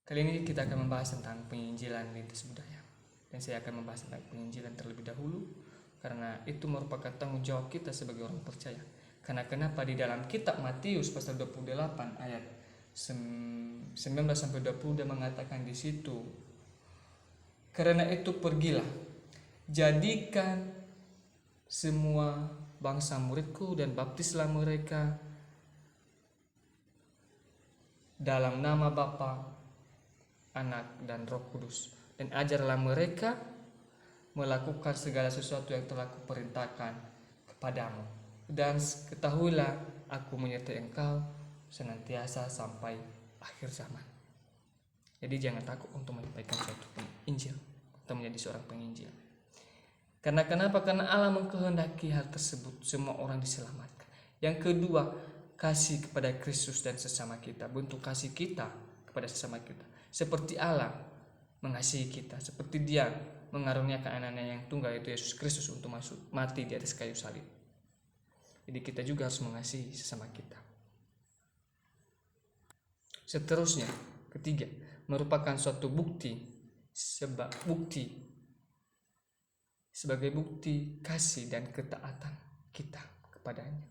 Kali ini kita akan membahas tentang penginjilan lintas budaya. Dan saya akan membahas tentang penginjilan terlebih dahulu, karena itu merupakan tanggung jawab kita sebagai orang percaya. Karena kenapa di dalam kitab Matius pasal 28 ayat 19 sampai 20 dia mengatakan di situ, karena itu pergilah, jadikan semua bangsa muridku dan baptislah mereka dalam nama Bapa, Anak dan Roh Kudus, dan ajarlah mereka melakukan segala sesuatu yang telah kuperintahkan kepadamu, dan ketahuilah aku menyertai engkau senantiasa sampai akhir zaman. Jadi jangan takut untuk menyampaikan suatu Injil atau menjadi seorang penginjil. Karena kenapa? Karena Allah mengkehendaki hal tersebut, semua orang diselamatkan. Yang kedua, kasih kepada Kristus dan sesama kita, bentuk kasih kita kepada sesama kita. Seperti Allah mengasihi kita, seperti Dia mengaruniakan anaknya yang tunggal yaitu Yesus Kristus untuk mati di atas kayu salib. Jadi kita juga harus mengasihi sesama kita. Seterusnya, ketiga, merupakan suatu bukti sebagai bukti kasih dan ketaatan kita kepadanya.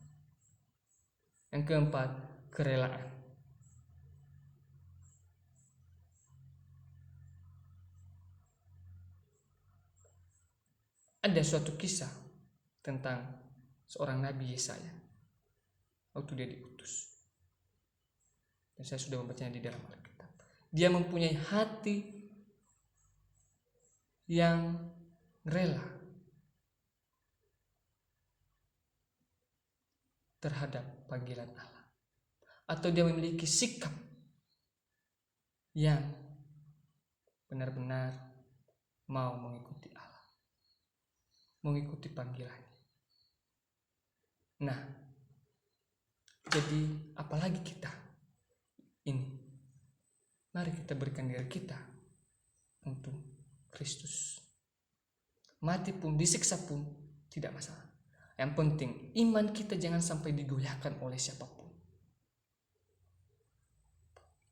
Yang keempat, kerelaan. Ada suatu kisah tentang seorang Nabi Yesaya waktu dia diutus. Dan saya sudah membacanya di dalam Alkitab. Dia mempunyai hati yang rela terhadap panggilan Allah. Atau dia memiliki sikap yang benar-benar mau mengikuti Allah, mengikuti panggilannya. Nah, jadi apalagi kita ini, mari kita berikan diri kita untuk Kristus. Mati pun, disiksa pun tidak masalah. Yang penting iman kita jangan sampai digoyahkan oleh siapapun.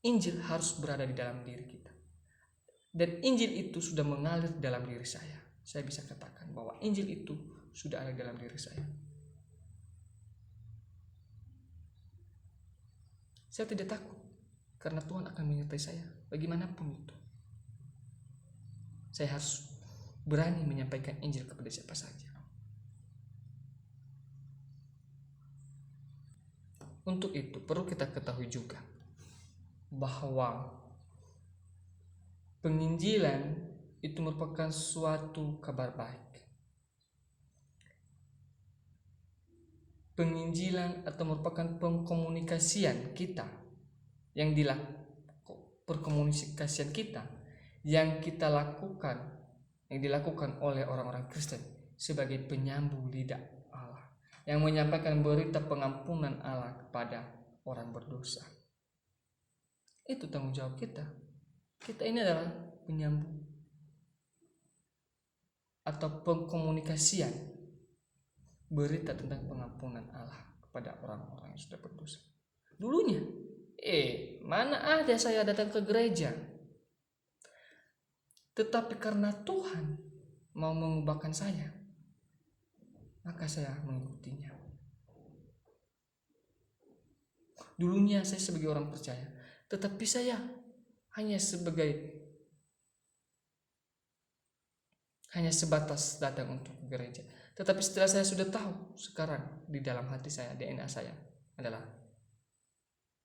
Injil harus berada di dalam diri kita. Dan Injil itu sudah mengalir dalam diri saya. Saya bisa katakan bahwa Injil itu sudah ada dalam diri saya. Saya tidak takut, karena Tuhan akan menyertai saya bagaimanapun itu. Saya harus berani menyampaikan Injil kepada siapa saja. Untuk itu perlu kita ketahui juga bahwa penginjilan itu merupakan suatu kabar baik. Penginjilan atau merupakan pengkomunikasian kita yang dilakukan oleh orang-orang Kristen sebagai penyambung lidah Allah, yang menyampaikan berita pengampunan Allah kepada orang berdosa. Itu tanggung jawab kita. Kita ini adalah penyambung atau pengkomunikasian berita tentang pengampunan Allah kepada orang-orang yang sudah berdosa. Dulunya, mana ada saya datang ke gereja? Tetapi karena Tuhan mau mengubahkan saya, maka saya mengikutinya. Dulunya saya sebagai orang percaya, tetapi saya hanya sebatas datang untuk gereja. Tetapi setelah saya sudah tahu, sekarang di dalam hati saya, DNA saya adalah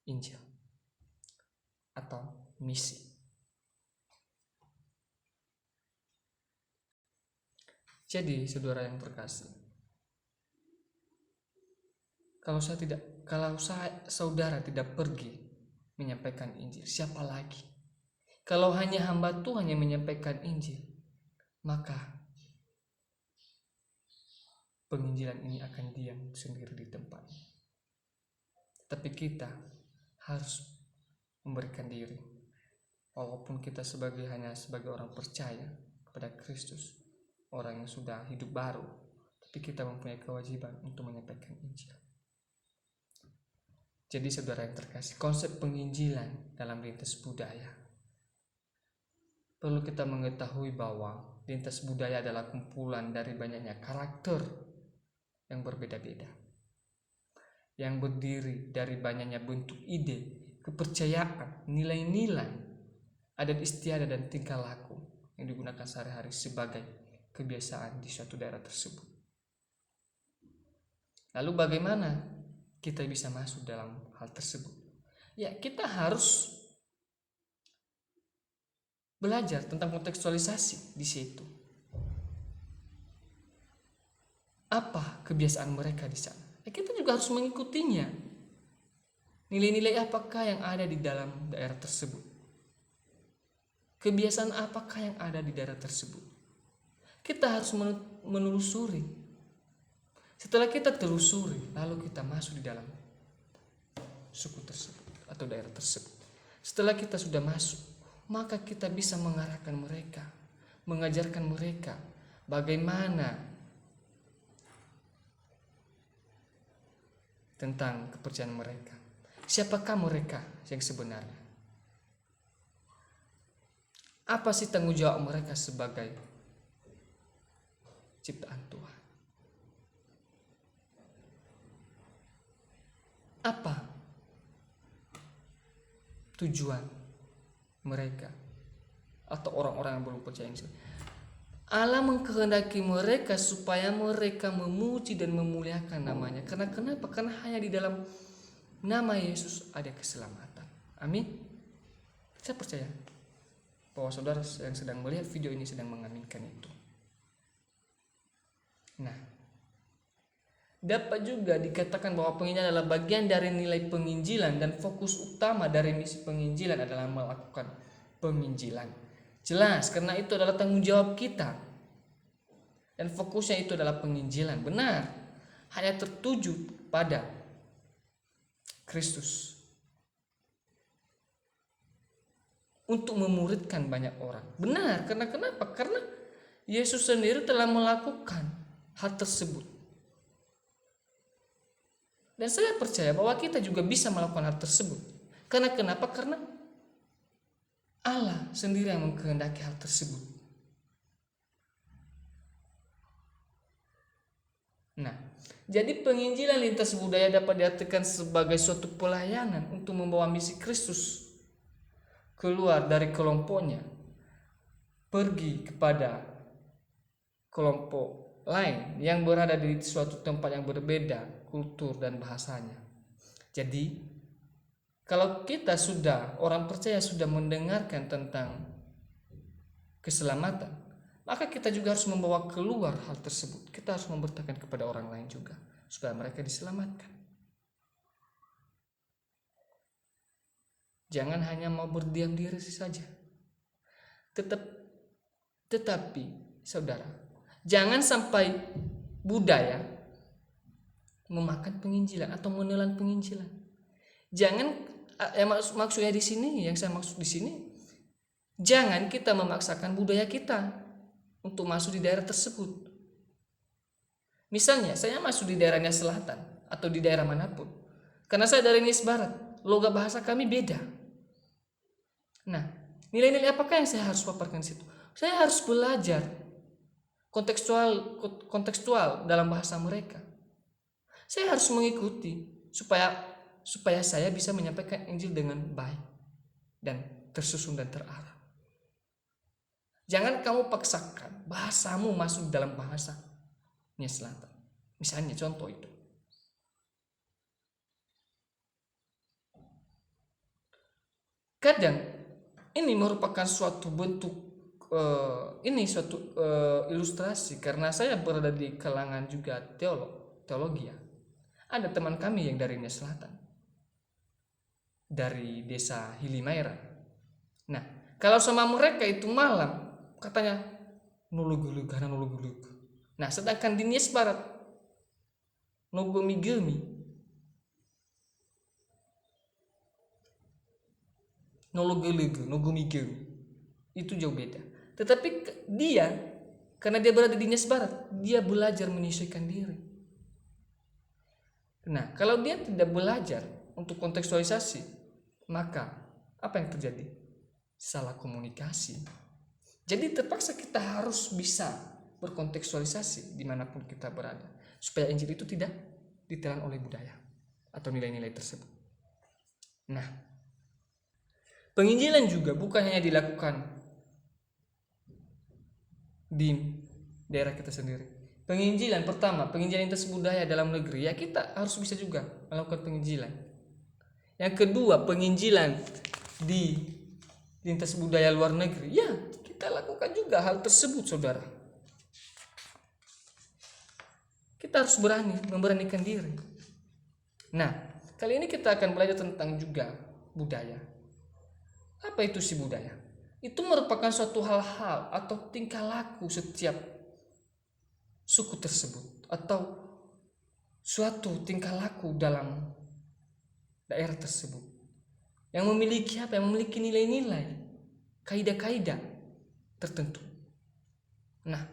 Injil atau misi. Jadi saudara yang terkasih, kalau saudara tidak pergi menyampaikan Injil, siapa lagi? Kalau hanya hamba Tuhan yang menyampaikan Injil, maka penginjilan ini akan diam sendiri di tempatnya. Tapi kita harus memberikan diri, walaupun kita hanya sebagai orang percaya kepada Kristus, orang yang sudah hidup baru, tapi kita mempunyai kewajiban untuk menyampaikan Injil. Jadi saudara yang terkasih, konsep penginjilan dalam lintas budaya perlu kita mengetahui bahwa lintas budaya adalah kumpulan dari banyaknya karakter yang berbeda-beda, yang berdiri dari banyaknya bentuk ide, kepercayaan, nilai-nilai, adat istiadat, dan tingkah laku yang digunakan sehari-hari sebagai kebiasaan di suatu daerah tersebut. Lalu bagaimana kita bisa masuk dalam hal tersebut? Ya, kita harus belajar tentang kontekstualisasi di situ. Apa kebiasaan mereka di sana? Kita juga harus mengikutinya. Nilai-nilai apakah yang ada di dalam daerah tersebut? Kebiasaan apakah yang ada di daerah tersebut? Kita harus menelusuri. Setelah kita telusuri, lalu kita masuk di dalam suku tersebut atau daerah tersebut. Setelah kita sudah masuk, maka kita bisa mengarahkan mereka, mengajarkan mereka bagaimana tentang kepercayaan mereka. Siapakah mereka yang sebenarnya? Apa sih tanggung jawab mereka sebagai ciptaan Tuhan? Apa tujuan mereka atau orang-orang yang belum percaya ini? Allah mengkehendaki mereka supaya mereka memuji dan memuliakan namanya. Karena kenapa? Karena hanya di dalam nama Yesus ada keselamatan. Amin. Saya percaya bahwa saudara yang sedang melihat video ini sedang mengaminkan itu. Nah, dapat juga dikatakan bahwa penginjilan adalah bagian dari nilai penginjilan, dan fokus utama dari misi penginjilan adalah melakukan penginjilan. Jelas, karena itu adalah tanggung jawab kita. Dan fokusnya itu adalah penginjilan. Benar, hanya tertuju pada Kristus untuk memuridkan banyak orang. Benar, karena kenapa? Karena Yesus sendiri telah melakukan hal tersebut. Dan saya percaya bahwa kita juga bisa melakukan hal tersebut. Karena kenapa? Karena Allah sendiri yang mengkehendaki hal tersebut. Nah, jadi penginjilan lintas budaya dapat diartikan sebagai suatu pelayanan untuk membawa misi Kristus keluar dari kelompoknya, pergi kepada kelompok lain yang berada di suatu tempat yang berbeda kultur dan bahasanya. Jadi kalau kita orang percaya sudah mendengarkan tentang keselamatan, maka kita juga harus membawa keluar hal tersebut. Kita harus memberitakan kepada orang lain juga supaya mereka diselamatkan. Jangan hanya mau berdiam diri saja. Tetapi saudara, jangan sampai budaya memakan penginjilan atau menelan penginjilan. Jangan maksudnya di sini, yang saya maksud di sini, jangan kita memaksakan budaya kita untuk masuk di daerah tersebut. Misalnya saya masuk di daerahnya selatan atau di daerah manapun, karena saya dari Nias Barat, logat bahasa kami beda. Nah, nilai-nilai apakah yang saya harus paparkan di situ? Saya harus belajar kontekstual dalam bahasa mereka. Saya harus mengikuti supaya saya bisa menyampaikan Injil dengan baik dan tersusun dan terarah. Jangan kamu paksakan bahasamu masuk dalam bahasa Nias Selatan. Misalnya contoh itu. Kadang ini merupakan suatu bentuk ilustrasi karena saya berada di kalangan juga teologi ya. Ada teman kami yang dari Nias Selatan, dari desa Hilimaira. Nah, kalau sama mereka itu malam katanya nulugulug. Nah, sedangkan di Nias Barat nogomigemi itu jauh beda. Tetapi dia, karena dia berada di Nias Barat, dia belajar menyesuaikan diri. Nah, kalau dia tidak belajar untuk kontekstualisasi, maka apa yang terjadi? Salah komunikasi. Jadi terpaksa kita harus bisa berkontekstualisasi dimanapun kita berada, supaya Injil itu tidak ditelan oleh budaya atau nilai-nilai tersebut. Nah, penginjilan juga bukan hanya dilakukan di daerah kita sendiri. Penginjilan pertama, penginjilan lintas budaya dalam negeri, ya kita harus bisa juga melakukan penginjilan. Yang kedua, penginjilan di lintas budaya luar negeri, ya kita lakukan juga hal tersebut, saudara. Kita harus memberanikan diri. Nah, kali ini kita akan belajar tentang juga budaya. Apa itu si budaya? Itu merupakan suatu hal-hal atau tingkah laku setiap suku tersebut, atau suatu tingkah laku dalam daerah tersebut yang memiliki apa? Yang memiliki nilai-nilai, kaidah-kaidah tertentu. Nah,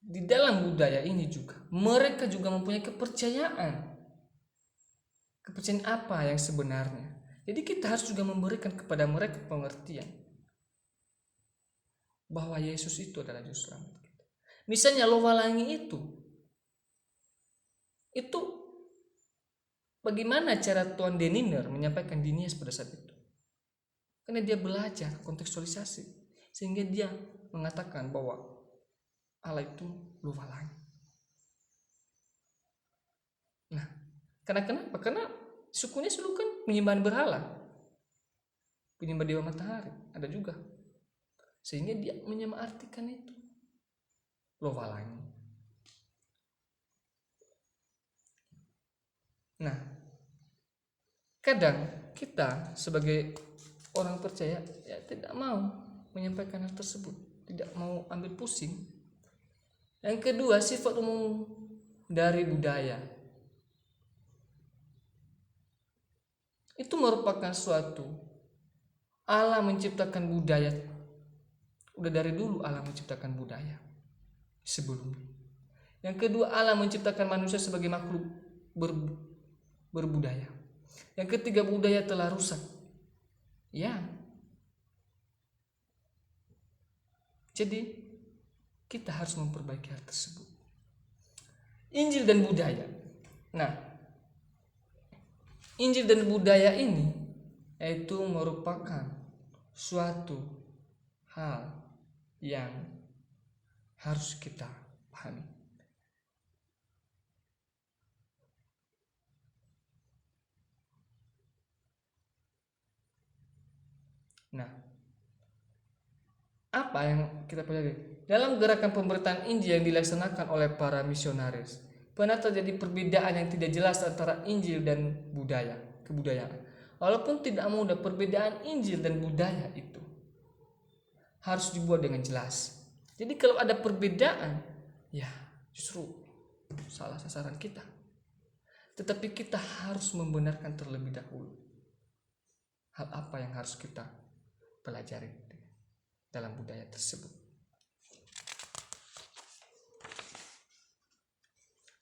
di dalam budaya ini juga mereka juga mempunyai kepercayaan apa yang sebenarnya. Jadi kita harus juga memberikan kepada mereka pengertian bahwa Yesus itu adalah juru selamat kita. Misalnya Lowalangi itu bagaimana cara Tuan Deniner menyampaikan Dinias pada saat itu? Karena dia belajar kontekstualisasi, sehingga dia mengatakan bahwa Allah itu Lowalangi. Nah, kenapa? Karena sukunya dulu kan menyembah berhala, penyembah dewa matahari, ada juga, sehingga dia menyamartikan itu Lowalangi. Nah, kadang kita sebagai orang percaya ya tidak mau menyampaikan hal tersebut, tidak mau ambil pusing. Yang kedua, sifat umum dari budaya itu merupakan suatu, Allah menciptakan budaya. Udah dari dulu Allah menciptakan budaya sebelumnya. Yang kedua, Allah menciptakan manusia sebagai makhluk berbudaya. Yang ketiga, budaya telah rusak. Ya. Jadi kita harus memperbaiki hal tersebut. Injil dan budaya. Nah, Injil dan budaya ini yaitu merupakan suatu hal yang harus kita pahami. Nah, apa yang kita pelajari? Dalam gerakan pemberitaan Injil yang dilaksanakan oleh para misionaris, pernah terjadi perbedaan yang tidak jelas antara Injil dan kebudayaan. Walaupun tidak mudah, perbedaan Injil dan budaya itu harus dibuat dengan jelas. Jadi kalau ada perbedaan, ya justru salah sasaran kita. Tetapi kita harus membenarkan terlebih dahulu hal apa yang harus kita pelajari dalam budaya tersebut.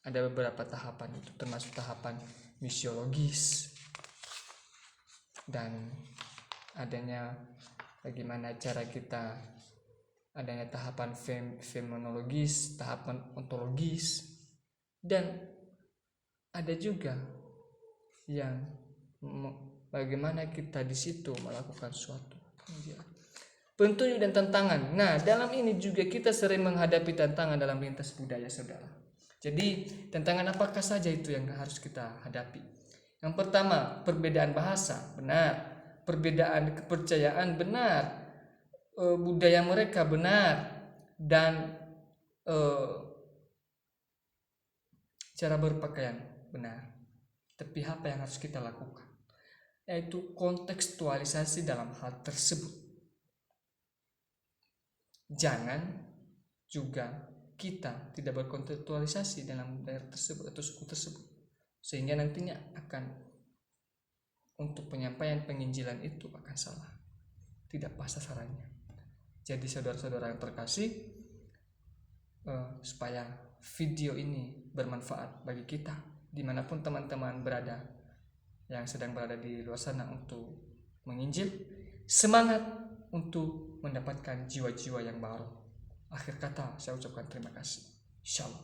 Ada beberapa tahapan itu, termasuk tahapan misiologis dan adanya bagaimana cara kita, adanya tahapan fenomenologis, tahapan ontologis, dan ada juga yang bagaimana kita di situ melakukan suatu petunjuk dan tantangan. Nah, dalam ini juga kita sering menghadapi tantangan dalam lintas budaya, saudara. Jadi, tantangan apakah saja itu yang harus kita hadapi? Yang pertama, perbedaan bahasa, benar. Perbedaan kepercayaan, benar. Budaya mereka, benar. Dan cara berpakaian, benar. Tapi apa yang harus kita lakukan? Yaitu kontekstualisasi dalam hal tersebut. Jangan juga kita tidak berkontekstualisasi dalam daerah tersebut atau suku tersebut, sehingga nantinya akan untuk penyampaian penginjilan itu akan salah, tidak pas sasarannya. Jadi saudara-saudara yang terkasih, supaya video ini bermanfaat bagi kita dimanapun teman-teman berada yang sedang berada di luar sana untuk menginjil, semangat untuk mendapatkan jiwa-jiwa yang baru. Akhir kata saya ucapkan terima kasih. Shalom.